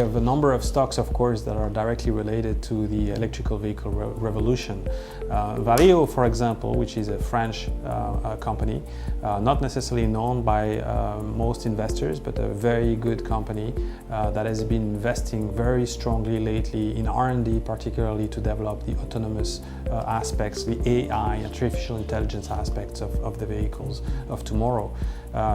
have a number of stocks, of course, that are directly related to the electrical vehicle revolution. Valeo, for example, which is a French company, not necessarily known by most investors, but a very good company that has been investing very strongly lately in R&D, particularly to develop the autonomous aspects, the AI, artificial intelligence aspects of the vehicles of tomorrow.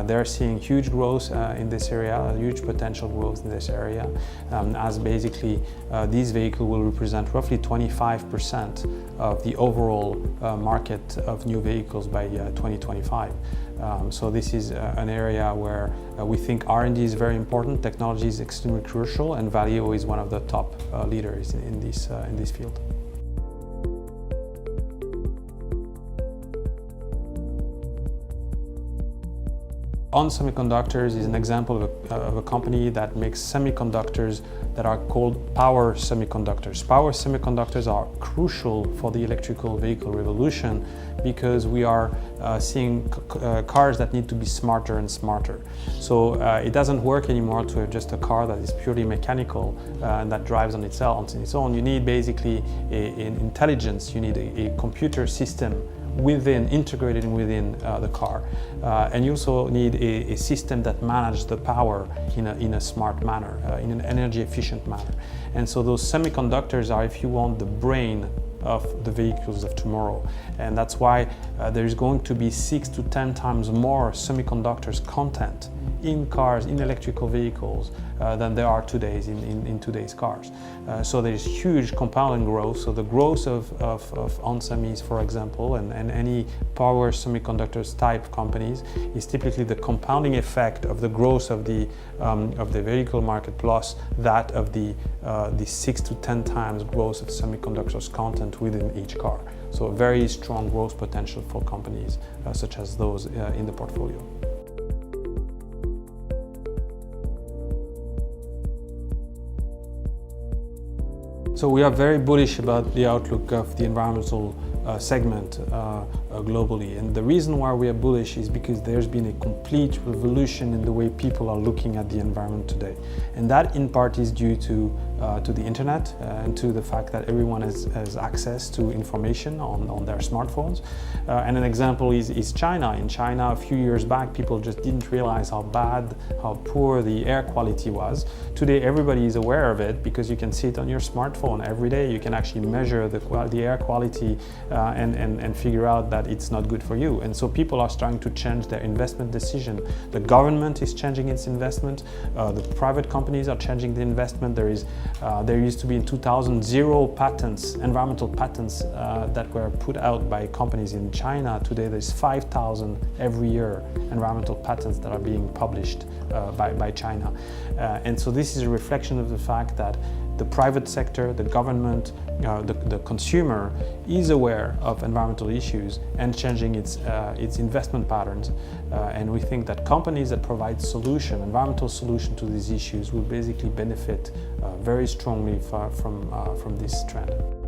They're seeing huge growth in this area, huge potential growth in this area, as basically these vehicles will represent roughly 25% of the overall market of new vehicles by 2025. So this is an area where we think R&D is very important, technology is extremely crucial, and Valeo is one of the top leaders in this field. ON Semiconductors is an example of a company that makes semiconductors that are called power semiconductors. Power semiconductors are crucial for the electrical vehicle revolution because we are seeing cars that need to be smarter and smarter. So it doesn't work anymore to have just a car that is purely mechanical and that drives on its own. You need basically an intelligence, you need a computer system integrated within the car, and you also need a system that manages the power in a smart manner, in an energy efficient manner. And so those semiconductors are, if you want, the brain of the vehicles of tomorrow, and that's why there's going to be 6 to 10 times more semiconductors content in cars, in electrical vehicles, than there are in today's cars. So there's huge compounding growth. So the growth of OnSemis, for example, and any power semiconductors type companies is typically the compounding effect of the growth of the vehicle market plus that of the 6 to 10 times growth of semiconductors content within each car. So a very strong growth potential for companies such as those in the portfolio. So we are very bullish about the outlook of the environmental segment globally, and the reason why we are bullish is because there's been a complete revolution in the way people are looking at the environment today, and that in part is due to the internet and to the fact that everyone has access to information on their smartphones. And an example is China. In China, a few years back, people just didn't realize how poor the air quality was. Today, everybody is aware of it because you can see it on your smartphone every day. You can actually measure the air quality and figure out that it's not good for you. And so people are starting to change their investment decision. The government is changing its investment. The private companies are changing the investment. There used to be in 2000 0 patents, environmental patents that were put out by companies in China. Today there's 5,000 every year environmental patents that are being published by China. And so this is a reflection of the fact that the private sector, the government, the consumer is aware of environmental issues and changing its investment patterns. And we think that companies that provide environmental solution to these issues will basically benefit very strongly from this trend.